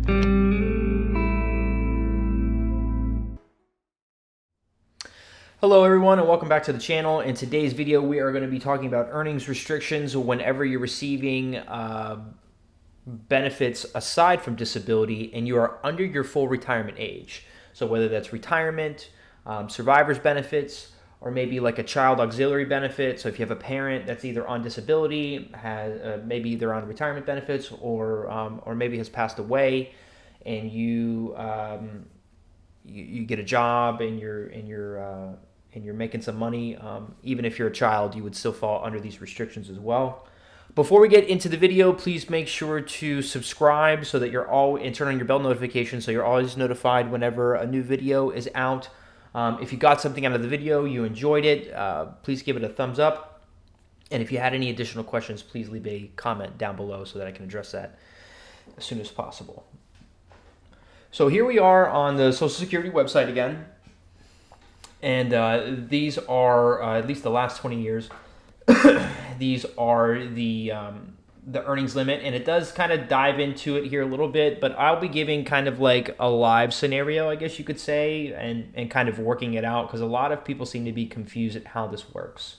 Hello everyone and welcome back to the channel. In today's video we are going to be talking about earnings restrictions whenever you're receiving benefits aside from disability and you are under your full retirement age. So whether that's retirement, survivor's benefits, or maybe like a child auxiliary benefit. So if you have a parent that's either on disability, maybe they're on retirement benefits, or maybe has passed away, and you get a job and you're making some money, even if you're a child, you would still fall under these restrictions as well. Before we get into the video, please make sure to subscribe so that and turn on your bell notification so you're always notified whenever a new video is out. If you got something out of the video, you enjoyed it, please give it a thumbs up. And if you had any additional questions, please leave a comment down below so that I can address that as soon as possible. So here we are on the Social Security website again. And these are, at least the last 20 years, these are the earnings limit. And it does kind of dive into it here a little bit, but I'll be giving kind of like a live scenario, I guess you could say, and kind of working it out, because a lot of people seem to be confused at how this works.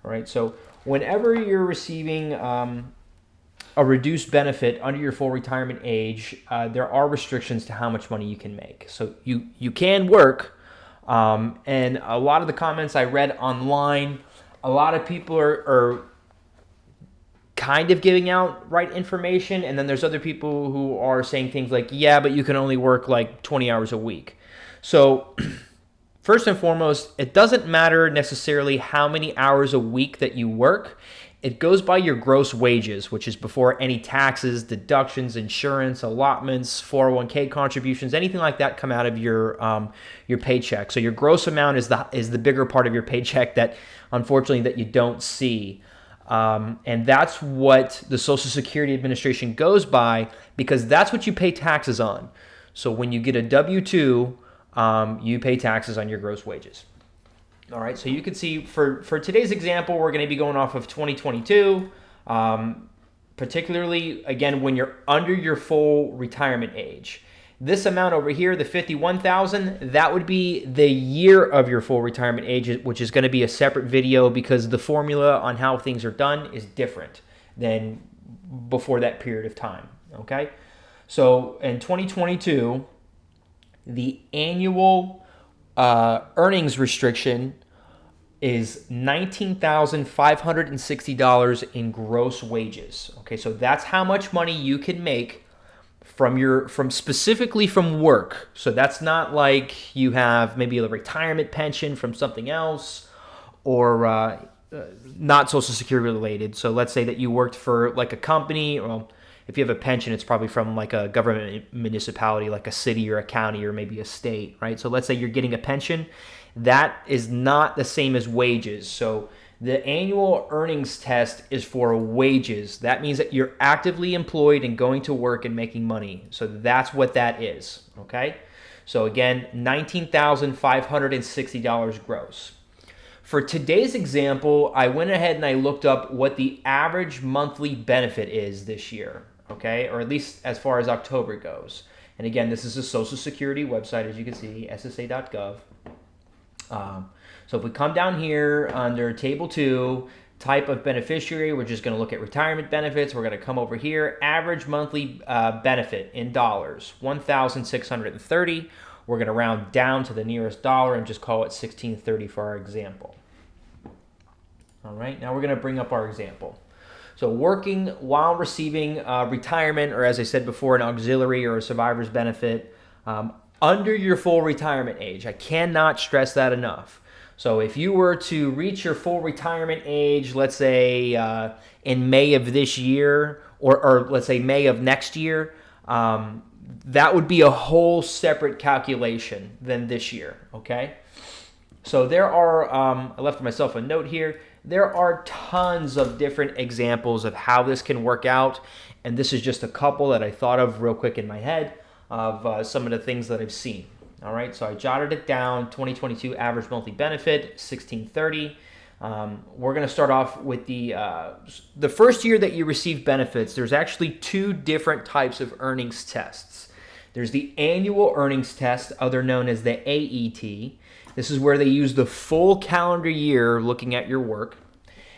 All right, so whenever you're receiving a reduced benefit under your full retirement age, there are restrictions to how much money you can make. So you can work. And a lot of the comments I read online, a lot of people are kind of giving out right information. And then there's other people who are saying things like, yeah, but you can only work like 20 hours a week. So first and foremost, it doesn't matter necessarily how many hours a week that you work. It goes by your gross wages, which is before any taxes, deductions, insurance, allotments, 401k contributions, anything like that come out of your paycheck. So your gross amount is the bigger part of your paycheck that, unfortunately, that you don't see. And that's what the Social Security Administration goes by, because that's what you pay taxes on. So when you get a W-2, you pay taxes on your gross wages. All right, so you can see for today's example, we're going to be going off of 2022, particularly, again, when you're under your full retirement age. This amount over here, the $51,000, that would be the year of your full retirement age, which is going to be a separate video because the formula on how things are done is different than before that period of time, okay? So in 2022, the annual earnings restriction is $19,560 in gross wages. Okay, so that's how much money you can make specifically from work. So that's not like you have maybe a retirement pension from something else, or not Social Security related. So let's say that you worked for like a company. Well, if you have a pension, it's probably from like a government municipality, like a city or a county or maybe a state, right? So let's say you're getting a pension. That is not the same as wages. So the annual earnings test is for wages. That means that you're actively employed and going to work and making money. So that's what that is, okay? So again, $19,560 gross. For today's example, I went ahead and I looked up what the average monthly benefit is this year, okay? Or at least as far as October goes. And again, this is a Social Security website, as you can see, ssa.gov. So if we come down here under Table 2, type of beneficiary, we're just going to look at retirement benefits. We're going to come over here, average monthly benefit in dollars, $1,630. We're going to round down to the nearest dollar and just call it $1,630 for our example. All right, now we're going to bring up our example. So working while receiving retirement, or as I said before, an auxiliary or a survivor's benefit, under your full retirement age. I cannot stress that enough. So if you were to reach your full retirement age, let's say in May of this year, or let's say May of next year, that would be a whole separate calculation than this year, okay? So there are, I left myself a note here, there are tons of different examples of how this can work out, and this is just a couple that I thought of real quick in my head of some of the things that I've seen. All right, so I jotted it down, 2022 average monthly benefit, $1,630. We're going to start off with the first year that you receive benefits. There's actually two different types of earnings tests. There's the annual earnings test, other known as the AET. This is where they use the full calendar year looking at your work.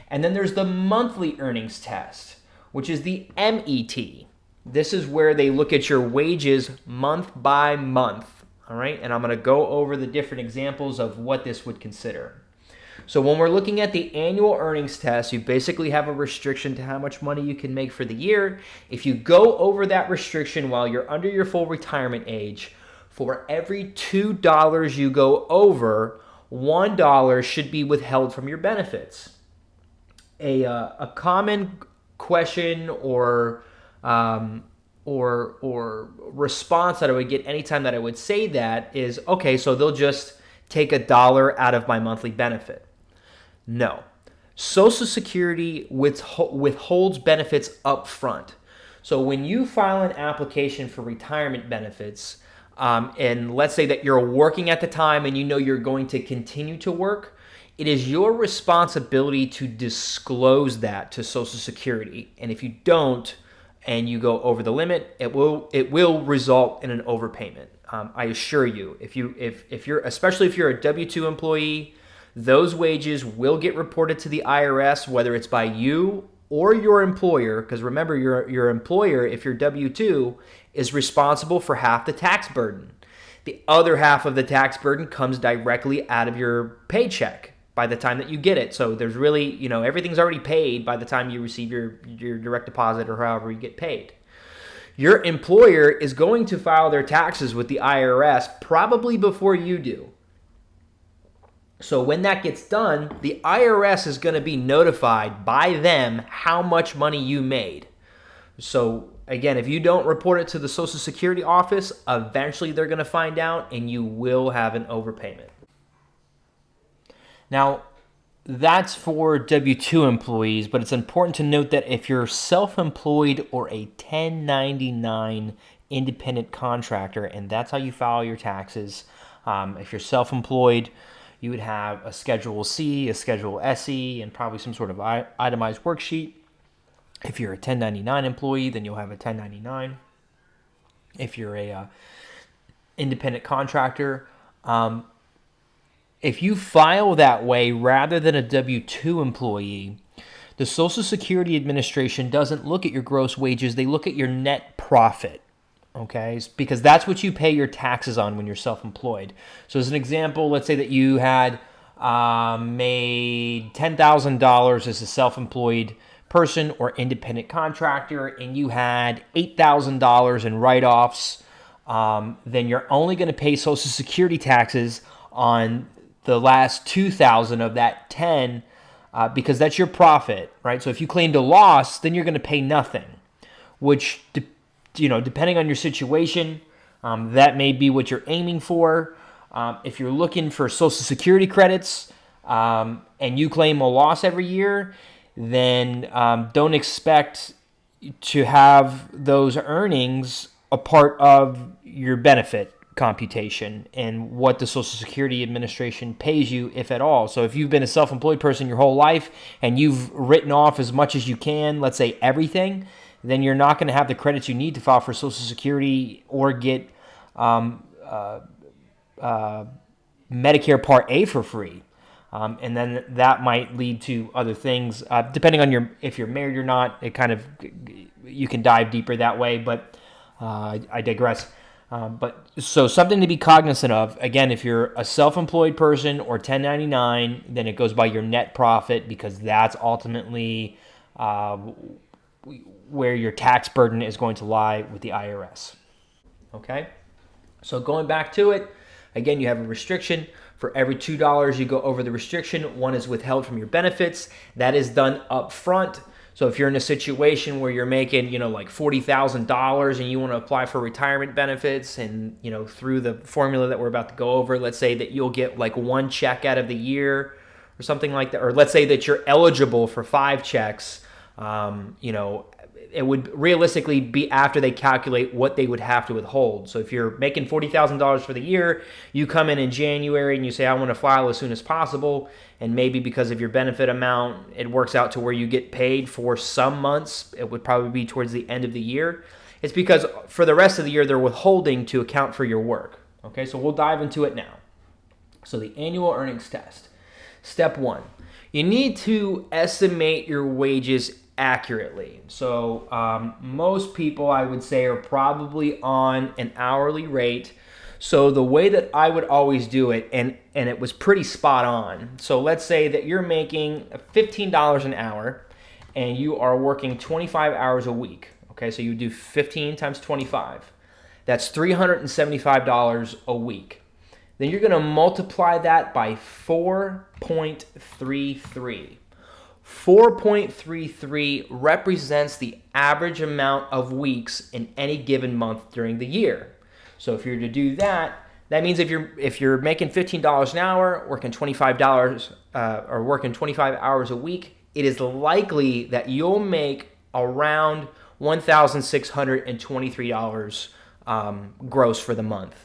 And then there's the monthly earnings test, which is the MET. This is where they look at your wages month by month. All right, and I'm going to go over the different examples of what this would consider. So when we're looking at the annual earnings test, you basically have a restriction to how much money you can make for the year. If you go over that restriction while you're under your full retirement age, for every $2 you go over, $1 should be withheld from your benefits. A common question or response that I would get anytime that I would say that is, okay, so they'll just take $1 out of my monthly benefit. No. Social Security withholds benefits up front. So when you file an application for retirement benefits, and let's say that you're working at the time and you know you're going to continue to work, it is your responsibility to disclose that to Social Security. And if you don't, and you go over the limit, it will result in an overpayment. I assure you, if you're especially if you're a W-2 employee, those wages will get reported to the IRS, whether it's by you or your employer. Because remember, your employer, if you're W-2, is responsible for half the tax burden. The other half of the tax burden comes directly out of your paycheck by the time that you get it. So there's really, everything's already paid by the time you receive your direct deposit or however you get paid. Your employer is going to file their taxes with the IRS probably before you do. So when that gets done, the IRS is going to be notified by them how much money you made. So again, if you don't report it to the Social Security office, eventually they're going to find out and you will have an overpayment. Now, that's for W-2 employees, but it's important to note that if you're self-employed or a 1099 independent contractor, and that's how you file your taxes, if you're self-employed, you would have a Schedule C, a Schedule SE, and probably some sort of itemized worksheet. If you're a 1099 employee, then you'll have a 1099. If you're a independent contractor, if you file that way rather than a W-2 employee, the Social Security Administration doesn't look at your gross wages. They look at your net profit, okay? Because that's what you pay your taxes on when you're self-employed. So as an example, let's say that you had made $10,000 as a self-employed person or independent contractor, and you had $8,000 in write-offs, then you're only going to pay Social Security taxes on the last 2,000 of that 10, because that's your profit, right? So if you claimed a loss, then you're going to pay nothing, which, depending on your situation, that may be what you're aiming for. If you're looking for Social Security credits and you claim a loss every year, then don't expect to have those earnings a part of your benefit computation and what the Social Security Administration pays you, if at all. So if you've been a self-employed person your whole life and you've written off as much as you can, let's say everything, then you're not going to have the credits you need to file for Social Security or get Medicare Part A for free. And then that might lead to other things, depending on if you're married or not. You can dive deeper that way, but I digress. But so something to be cognizant of, again, if you're a self-employed person or 1099, then it goes by your net profit, because that's ultimately where your tax burden is going to lie with the IRS. Okay? So going back to it, again, you have a restriction. For every $2 you go over the restriction, $1 is withheld from your benefits. That is done up front. So if you're in a situation where you're making, like $40,000 and you want to apply for retirement benefits, and, through the formula that we're about to go over, let's say that you'll get like 1 check out of the year or something like that. Or let's say that you're eligible for 5 checks, it would realistically be after they calculate what they would have to withhold. So if you're making $40,000 for the year, you come in January and you say, I want to file as soon as possible. And maybe because of your benefit amount, it works out to where you get paid for some months. It would probably be towards the end of the year. It's because for the rest of the year, they're withholding to account for your work. Okay, so we'll dive into it now. So the annual earnings test. Step one, you need to estimate your wages accurately. So most people, I would say, are probably on an hourly rate. So the way that I would always do it, and it was pretty spot on. So let's say that you're making $15 an hour and you are working 25 hours a week. Okay, so you do 15 times 25. That's $375 a week. Then you're going to multiply that by 4.33. 4.33 represents the average amount of weeks in any given month during the year. So if you're to do that, that means if you're making $15 an hour, working $25 or working 25 hours a week, it is likely that you'll make around $1,623 gross for the month.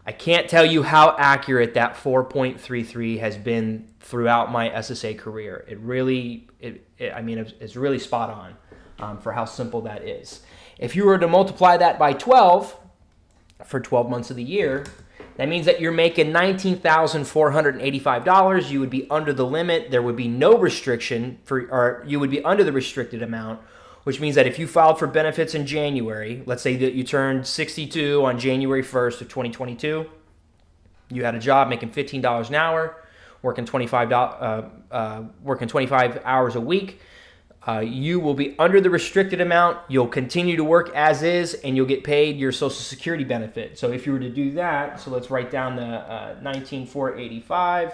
I can't tell you how accurate that 4.33 has been throughout my SSA career. It's really spot on for how simple that is. If you were to multiply that by 12 for 12 months of the year, that means that you're making $19,485. You would be under the limit. There would be no restriction or you would be under the restricted amount, which means that if you filed for benefits in January, let's say that you turned 62 on January 1st of 2022, you had a job making $15 an hour, working 25 hours a week, you will be under the restricted amount. You'll continue to work as is, and you'll get paid your Social Security benefit. So if you were to do that, so let's write down the 19,485.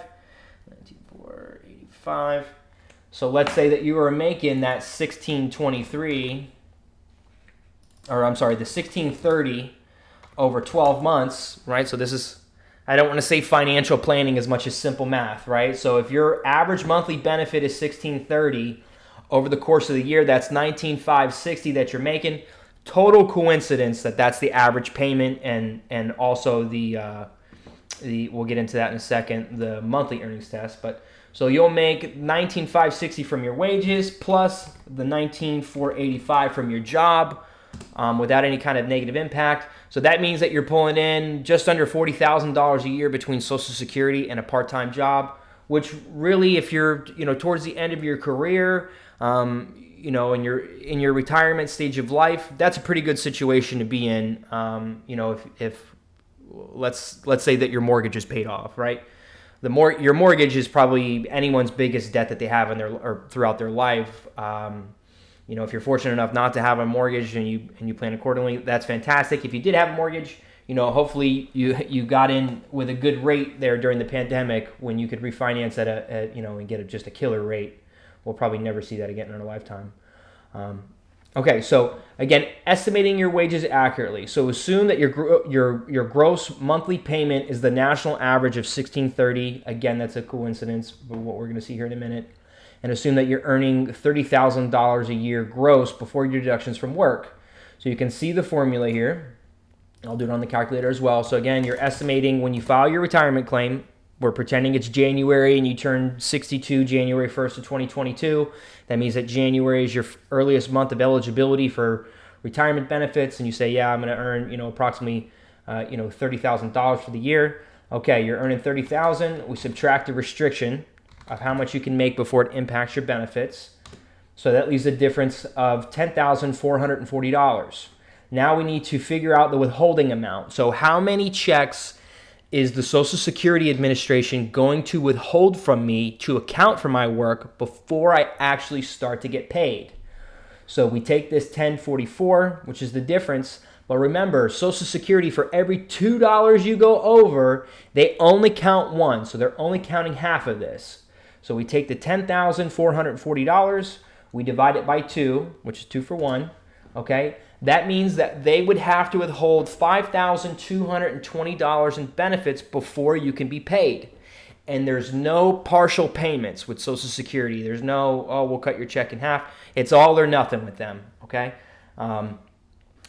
So let's say that you were making that 1623, or I'm sorry, the 1630 over 12 months, right? So this is, I don't want to say financial planning as much as simple math, right? So if your average monthly benefit is 1630 over the course of the year, that's 19,560 that you're making. Total coincidence that that's the average payment, and also the we'll get into that in a second, the monthly earnings test, but so you'll make $19,560 from your wages plus the $19,485 from your job without any kind of negative impact. So that means that you're pulling in just under $40,000 a year between Social Security and a part-time job, which really, if you're towards the end of your career, in your retirement stage of life, that's a pretty good situation to be in. If let's say that your mortgage is paid off, right? Your mortgage is probably anyone's biggest debt that they have throughout their life. If you're fortunate enough not to have a mortgage and you plan accordingly, that's fantastic. If you did have a mortgage, hopefully you got in with a good rate there during the pandemic when you could refinance and get just a killer rate. We'll probably never see that again in our lifetime. Okay, so again, estimating your wages accurately. So assume that your gross monthly payment is the national average of $1,630. Again, that's a coincidence, but what we're going to see here in a minute. And assume that you're earning $30,000 a year gross before your deductions from work. So you can see the formula here. I'll do it on the calculator as well. So again, you're estimating when you file your retirement claim. We're pretending it's January and you turn 62 January 1st of 2022. That means that January is your earliest month of eligibility for retirement benefits, and you say, yeah, I'm going to earn, approximately, $30,000 for the year. Okay, you're earning $30,000. We subtract the restriction of how much you can make before it impacts your benefits. So that leaves a difference of $10,440. Now we need to figure out the withholding amount. So how many checks is the Social Security Administration going to withhold from me to account for my work before I actually start to get paid? So we take this 1044, which is the difference. But remember, Social Security, for every $2 you go over, they only count one. So they're only counting half of this. So we take the $10,440, we divide it by 2, which is 2 for 1, okay? That means that they would have to withhold $5,220 in benefits before you can be paid. And there's no partial payments with Social Security. There's no, we'll cut your check in half. It's all or nothing with them, okay?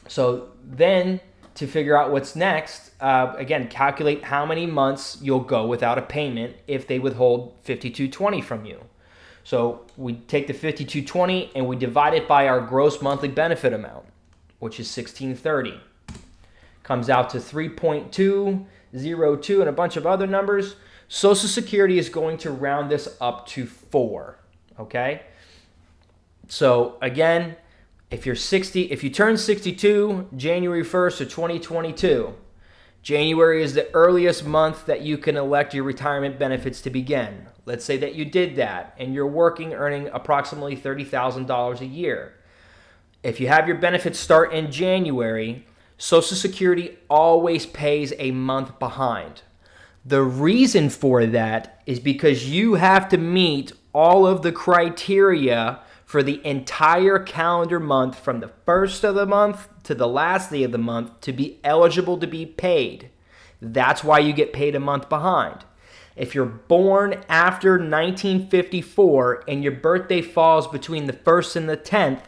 So then to figure out what's next, again, calculate how many months you'll go without a payment if they withhold $5,220 from you. So we take the $5,220 and we divide it by our gross monthly benefit amount, which is 1630. Comes out to 3.202 and a bunch of other numbers. Social Security is going to round this up to 4, okay? So again, if you turn 62 January 1st of 2022, January is the earliest month that you can elect your retirement benefits to begin. Let's say that you did that and you're working, earning approximately $30,000 a year. If you have your benefits start in January, Social Security always pays a month behind. The reason for that is because you have to meet all of the criteria for the entire calendar month from the first of the month to the last day of the month to be eligible to be paid. That's why you get paid a month behind. If you're born after 1954 and your birthday falls between the 1st and the 10th,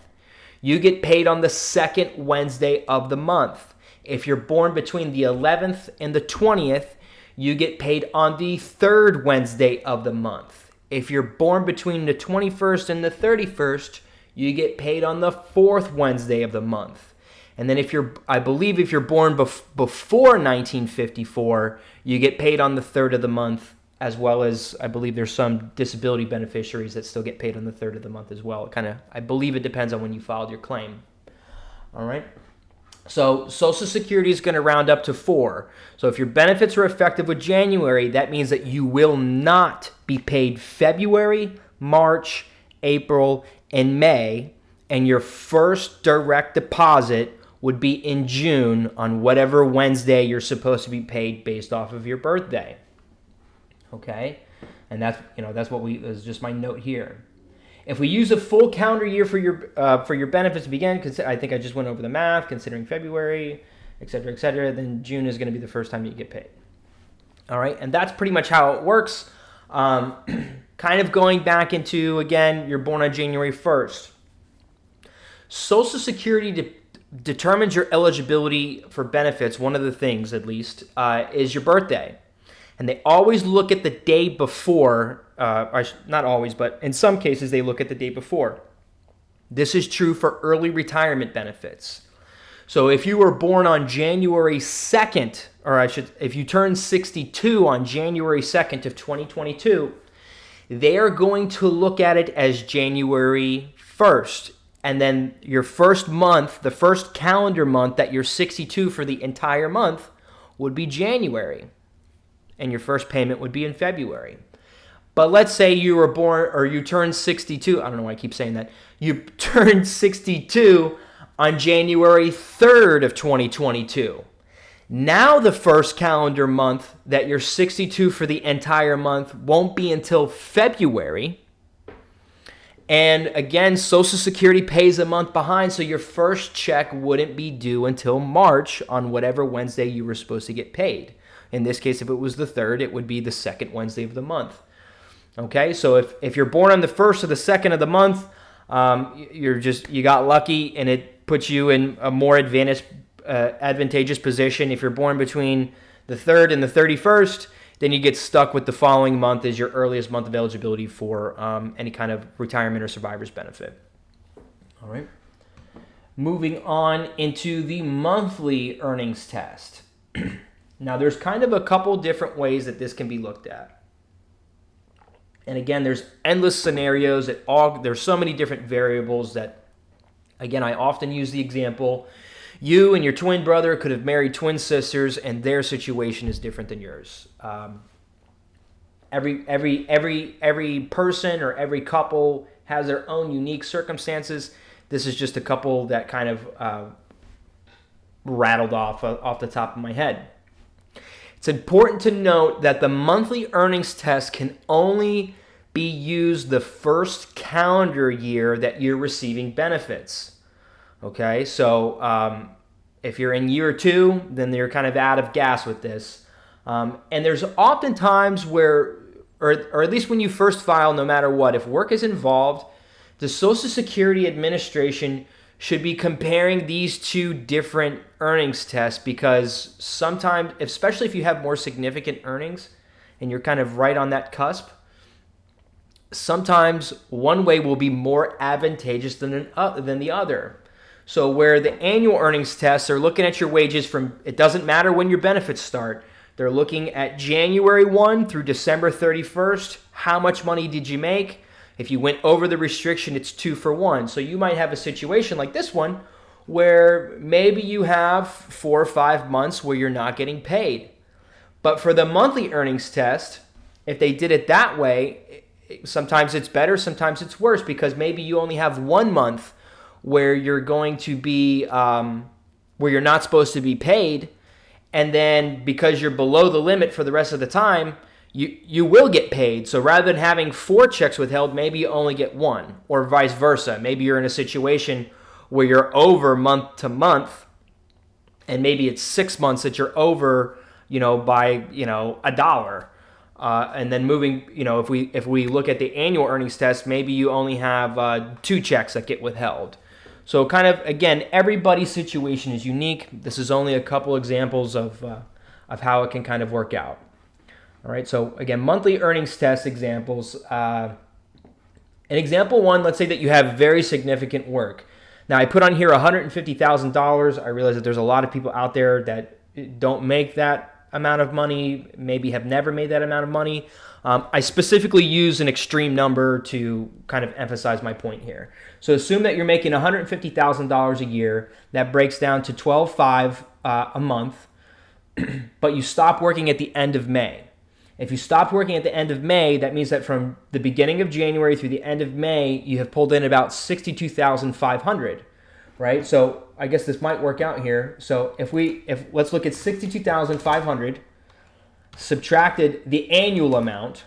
you get paid on the second Wednesday of the month. If you're born between the 11th and the 20th, you get paid on the third Wednesday of the month. If you're born between the 21st and the 31st, you get paid on the fourth Wednesday of the month. And then if you're born before 1954, you get paid on the third of the month, as well as I believe there's some disability beneficiaries that still get paid on the third of the month as well. I believe it depends on when you filed your claim. All right. So Social Security is going to round up to 4. So if your benefits are effective with January, that means that you will not be paid February, March, April, and May, and your first direct deposit would be in June on whatever Wednesday you're supposed to be paid based off of your birthday. Okay? And that's that's just my note here. If we use a full calendar year for your benefits to begin, I think I just went over the math, considering February, et cetera, then June is going to be the first time you get paid. All right, and that's pretty much how it works. Kind of going back into, again, you're born on January 1st. Social Security determines your eligibility for benefits, one of the things at least, is your birthday. And they always look at the day before, not always, but in some cases they look at the day before. This is true for early retirement benefits. So if you were born on January 2nd, if you turn 62 on January 2nd of 2022, they are going to look at it as January 1st. And then your first month, the first calendar month that you're 62 for the entire month would be January. And your first payment would be in February. But let's say you were born, or you turned 62, I don't know why I keep saying that, you turned 62 on January 3rd of 2022. Now the first calendar month that you're 62 for the entire month won't be until February. And again, Social Security pays a month behind, so your first check wouldn't be due until March on whatever Wednesday you were supposed to get paid. In this case, if it was the 3rd, it would be the second Wednesday of the month. Okay, so if you're born on the 1st or the 2nd of the month, you got lucky and it puts you in a more advantageous position. If you're born between the 3rd and the 31st, then you get stuck with the following month as your earliest month of eligibility for any kind of retirement or survivor's benefit. All right. Moving on into the monthly earnings test. Now, there's kind of a couple different ways that this can be looked at. And again, there's endless scenarios. There's so many different variables that, again, I often use the example. You and your twin brother could have married twin sisters, and their situation is different than yours. Every person or every couple has their own unique circumstances. This is just a couple that kind of rattled off the top of my head. It's important to note that the monthly earnings test can only be used the first calendar year that you're receiving benefits. Okay, so if you're in year 2, then you're kind of out of gas with this. And there's often times where, or at least when you first file, no matter what, if work is involved, the Social Security Administration should be comparing these two different earnings tests, because sometimes, especially if you have more significant earnings and you're kind of right on that cusp, sometimes one way will be more advantageous than the other. So where the annual earnings tests are looking at your wages from, it doesn't matter when your benefits start. They're looking at January 1 through December 31st. How much money did you make? If you went over the restriction, it's 2 for 1. So you might have a situation like this one where maybe you have 4 or 5 months where you're not getting paid. But for the monthly earnings test, if they did it that way, sometimes it's better, sometimes it's worse, because maybe you only have 1 month where you're going to be, where you're not supposed to be paid. And then because you're below the limit for the rest of the time, you will get paid. So rather than having 4 checks withheld, maybe you only get 1, or vice versa. Maybe you're in a situation where you're over month to month, and maybe it's 6 months that you're over, by, $1. And then moving, if we look at the annual earnings test, maybe you only have 2 checks that get withheld. So kind of, again, everybody's situation is unique. This is only a couple examples of how it can kind of work out. All right, so again, monthly earnings test examples. In example 1, let's say that you have very significant work. Now, I put on here $150,000. I realize that there's a lot of people out there that don't make that amount of money, maybe have never made that amount of money. I specifically use an extreme number to kind of emphasize my point here. So assume that you're making $150,000 a year. That breaks down to $12,500 a month, but you stop working at the end of May. If you stopped working at the end of May, that means that from the beginning of January through the end of May, you have pulled in about $62,500, right? So I guess this might work out here. So if let's look at $62,500 subtracted the annual amount.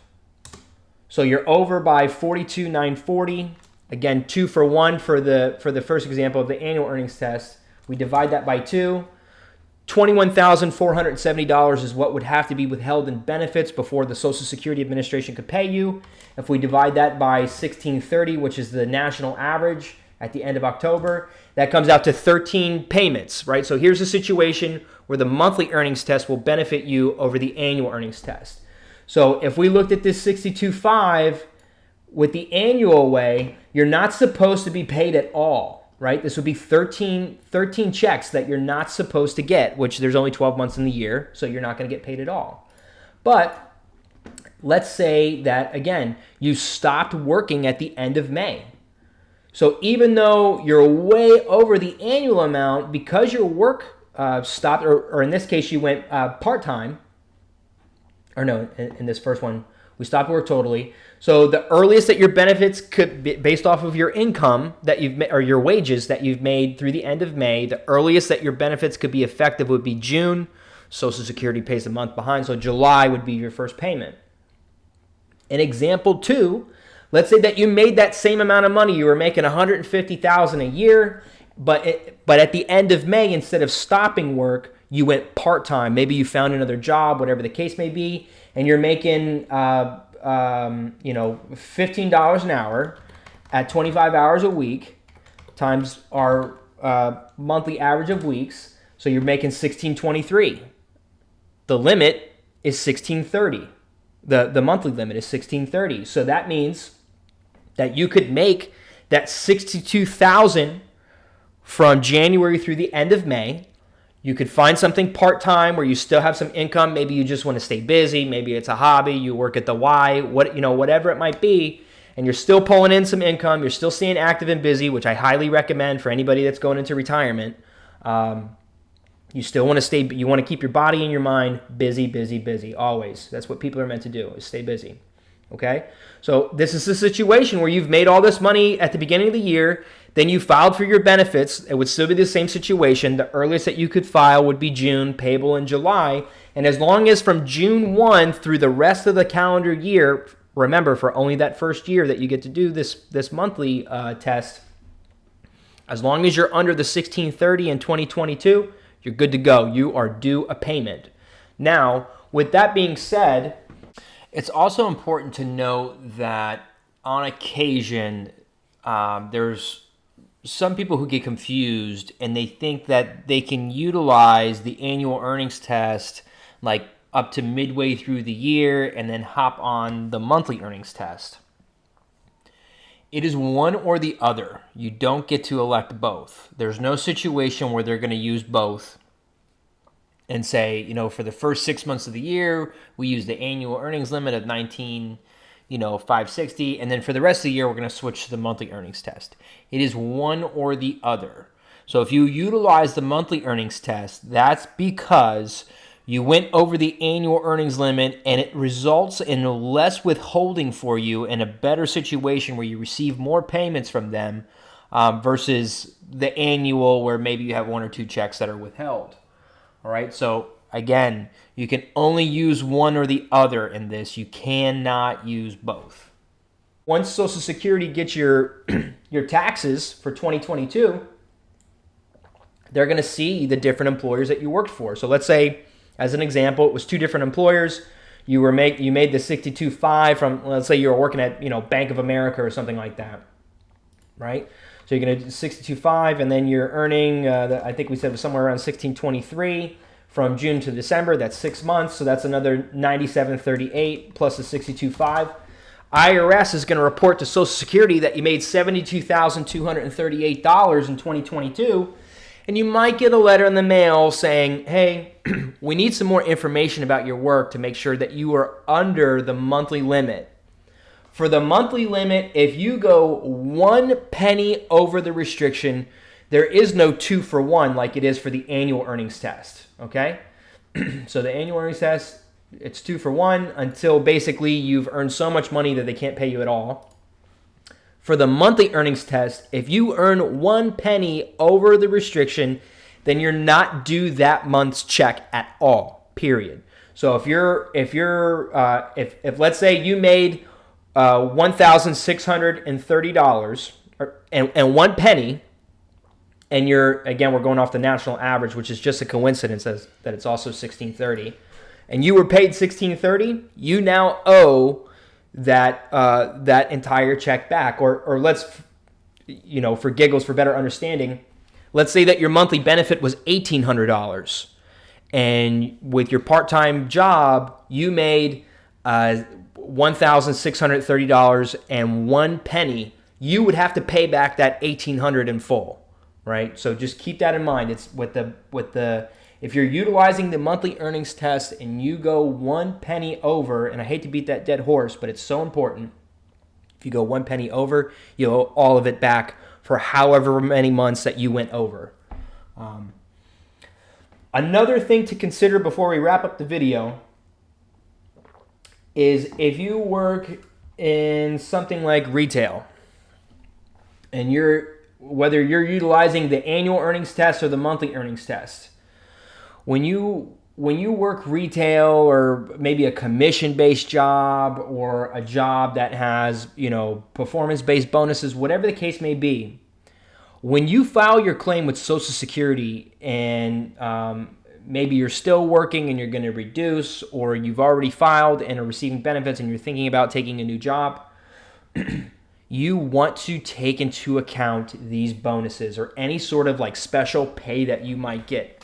So you're over by $42,940. Again, 2 for 1 for the first example of the annual earnings test. We divide that by 2. $21,470 is what would have to be withheld in benefits before the Social Security Administration could pay you. If we divide that by 1630, which is the national average at the end of October, that comes out to 13 payments, right? So here's a situation where the monthly earnings test will benefit you over the annual earnings test. So if we looked at this 62.5 with the annual way, you're not supposed to be paid at all. Right? This would be 13 checks that you're not supposed to get, which there's only 12 months in the year, so you're not going to get paid at all. But let's say that, again, you stopped working at the end of May. So even though you're way over the annual amount, because your work stopped, or in this case, you went part-time, or no, in this first one, we stopped work totally. So the earliest that your benefits could be based off of your income that you've or your wages that you've made through the end of May, the earliest that your benefits could be effective would be June. Social Security pays a month behind, so July would be your first payment. In example 2, let's say that you made that same amount of money. You were making $150,000 a year, but at the end of May, instead of stopping work, you went part-time. Maybe you found another job, whatever the case may be, and you're making $15 an hour at 25 hours a week times our monthly average of weeks. So you're making $16.23. The limit is $16.30. The monthly limit is $16.30. So that means that you could make that $62,000 from January through the end of May. You could find something part-time where you still have some income. Maybe you just want to stay busy. Maybe it's a hobby. You work at the Y, whatever it might be, and you're still pulling in some income. You're still staying active and busy, which I highly recommend for anybody that's going into retirement. You still want to you want to keep your body and your mind busy, busy, busy, always. That's what people are meant to do, is stay busy. Okay? So this is a situation where you've made all this money at the beginning of the year. Then you filed for your benefits. It would still be the same situation. The earliest that you could file would be June, payable in July. And as long as from June 1 through the rest of the calendar year, remember, for only that first year that you get to do this monthly test, as long as you're under the 1630 in 2022, you're good to go. You are due a payment. Now, with that being said, it's also important to note that on occasion, there's some people who get confused and they think that they can utilize the annual earnings test like up to midway through the year and then hop on the monthly earnings test. It is one or the other. You don't get to elect both. There's no situation where they're going to use both and say, for the first 6 months of the year, we use the annual earnings limit of 560, and then for the rest of the year, we're going to switch to the monthly earnings test. It is one or the other. So if you utilize the monthly earnings test, that's because you went over the annual earnings limit, and it results in less withholding for you and a better situation where you receive more payments from them versus the annual where maybe you have one or two checks that are withheld. All right, so again, you can only use one or the other in this. You cannot use both. Once Social Security gets your taxes for 2022, they're going to see the different employers that you worked for. So let's say, as an example, it was two different employers. You made the 62.5 from, let's say you were working at Bank of America or something like that, right? So you're going to do 62.5, and then you're earning, I think we said it was somewhere around 16.23 from June to December. That's 6 months, so that's another 97.38 plus the 62.5. IRS is going to report to Social Security that you made $72,238 in 2022, and you might get a letter in the mail saying, hey, we need some more information about your work to make sure that you are under the monthly limit. For the monthly limit, if you go 1 penny over the restriction, there is no 2-for-1 like it is for the annual earnings test, okay? So the annual earnings test, it's 2-for-1 until basically you've earned so much money that they can't pay you at all. For the monthly earnings test, if you earn 1 penny over the restriction, then you're not due that month's check at all, period. So if let's say you made $1,630 and 1 penny, and we're going off the national average, which is just a coincidence that it's also 1630, and you were paid 1630, you now owe that entire check back. Or let's, for giggles, for better understanding, let's say that your monthly benefit was $1,800, and with your part-time job, you made $1,630 and 1 penny. You would have to pay back that $1,800 in full, right? So just keep that in mind. It's if you're utilizing the monthly earnings test and you go 1 penny over, and I hate to beat that dead horse, but it's so important. If you go 1 penny over, you owe all of it back for however many months that you went over. Another thing to consider before we wrap up the video is if you work in something like retail, and whether you're utilizing the annual earnings test or the monthly earnings test, when you work retail or maybe a commission-based job or a job that has, performance-based bonuses, whatever the case may be, when you file your claim with Social Security and maybe you're still working and you're going to reduce, or you've already filed and are receiving benefits and you're thinking about taking a new job, you want to take into account these bonuses or any sort of special pay that you might get.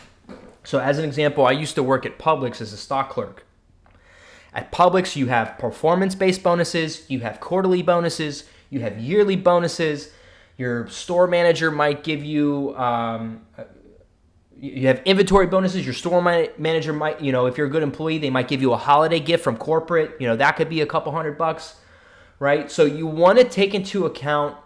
So as an example, I used to work at Publix as a stock clerk. At Publix, you have performance-based bonuses, you have quarterly bonuses, you have yearly bonuses. Your store manager might give you, you have inventory bonuses. Your store manager might, if you're a good employee, they might give you a holiday gift from corporate. That could be a couple $100, right? So you want to take into account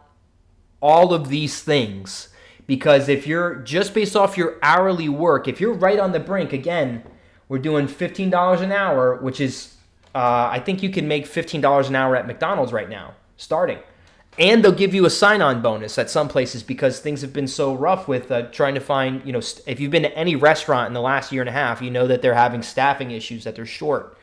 all of these things. Because if you're just based off your hourly work, if you're right on the brink, again, we're doing $15 an hour, which is, I think you can make $15 an hour at McDonald's right now, starting. And they'll give you a sign-on bonus at some places because things have been so rough with trying to find, if you've been to any restaurant in the last year and a half, you know that they're having staffing issues, that they're short.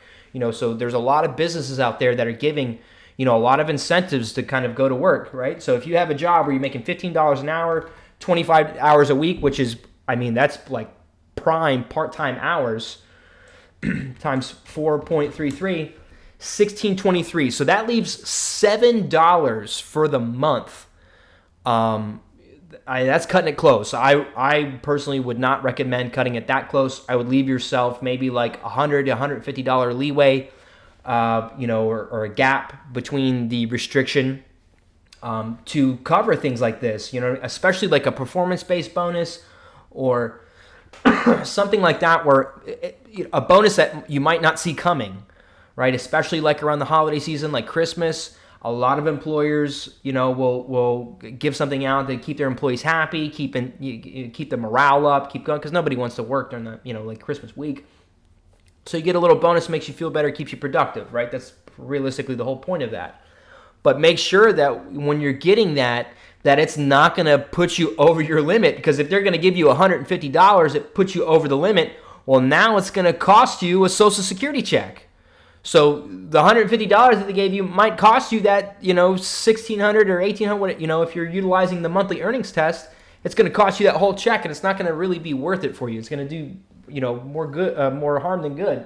So there's a lot of businesses out there that are giving, a lot of incentives to kind of go to work, right? So if you have a job where you're making $15 an hour, 25 hours a week, which is, that's like prime part-time hours, times 4.33, 16.23. So that leaves $7 for the month. That's cutting it close. I personally would not recommend cutting it that close. I would leave yourself maybe like $100 to $150 leeway, or a gap between the restriction to cover things like this, especially like a performance-based bonus or something like that, where a bonus that you might not see coming, right? Especially like around the holiday season, like Christmas. A lot of employers, will give something out to keep their employees happy, keep the morale up, keep going, because nobody wants to work during the, like Christmas week. So you get a little bonus, makes you feel better, keeps you productive, right? That's realistically the whole point of that. But make sure that when you're getting that it's not going to put you over your limit, because if they're going to give you $150, it puts you over the limit. Well, now it's going to cost you a Social Security check. So the $150 that they gave you might cost you that, $1,600 or $1,800. If you're utilizing the monthly earnings test, it's going to cost you that whole check, and it's not going to really be worth it for you. It's going to do, more harm than good.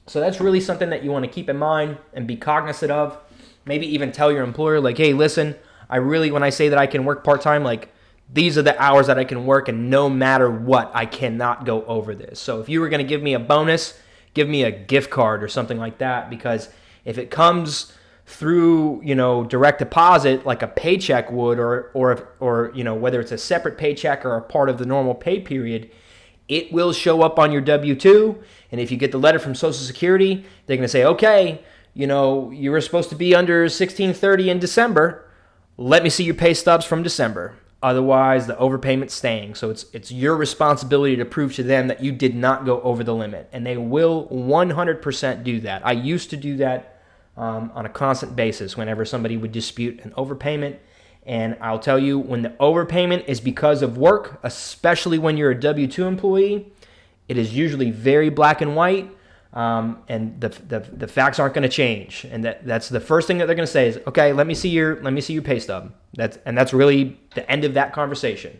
So that's really something that you want to keep in mind and be cognizant of. Maybe even tell your employer, like, hey, listen, when I say that I can work part-time, like, these are the hours that I can work, and no matter what, I cannot go over this. So if you were going to give me a bonus, give me a gift card or something like that, because if it comes through, direct deposit like a paycheck would, or whether it's a separate paycheck or a part of the normal pay period, it will show up on your W-2. And if you get the letter from Social Security, they're going to say, okay, you were supposed to be under 1630 in December. Let me see your pay stubs from December. Otherwise, the overpayment's staying. So it's your responsibility to prove to them that you did not go over the limit. And they will 100% do that. I used to do that on a constant basis whenever somebody would dispute an overpayment. And I'll tell you, when the overpayment is because of work, especially when you're a W-2 employee, it is usually very black and white. And the facts aren't going to change, and that's the first thing that they're going to say is, okay, let me see your pay stub. That's really the end of that conversation.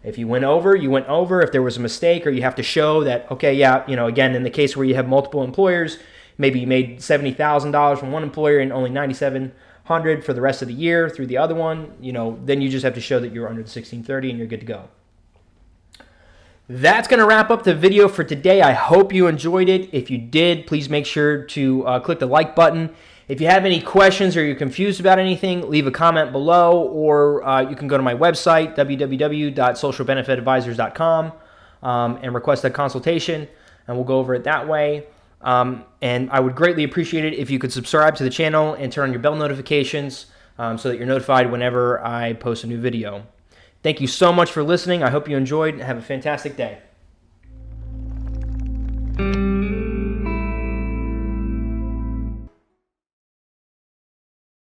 If you went over, you went over. If there was a mistake, or you have to show that, okay, yeah, again, in the case where you have multiple employers, maybe you made $70,000 from one employer and only $9,700 for the rest of the year through the other one, then you just have to show that you're under the 1630 and you're good to go. That's going to wrap up the video for today. I hope you enjoyed it. If you did, please make sure to click the like button. If you have any questions or you're confused about anything, leave a comment below, or you can go to my website, www.socialbenefitadvisors.com, and request a consultation, and we'll go over it that way. And I would greatly appreciate it if you could subscribe to the channel and turn on your bell notifications so that you're notified whenever I post a new video. Thank you so much for listening. I hope you enjoyed, and have a fantastic day.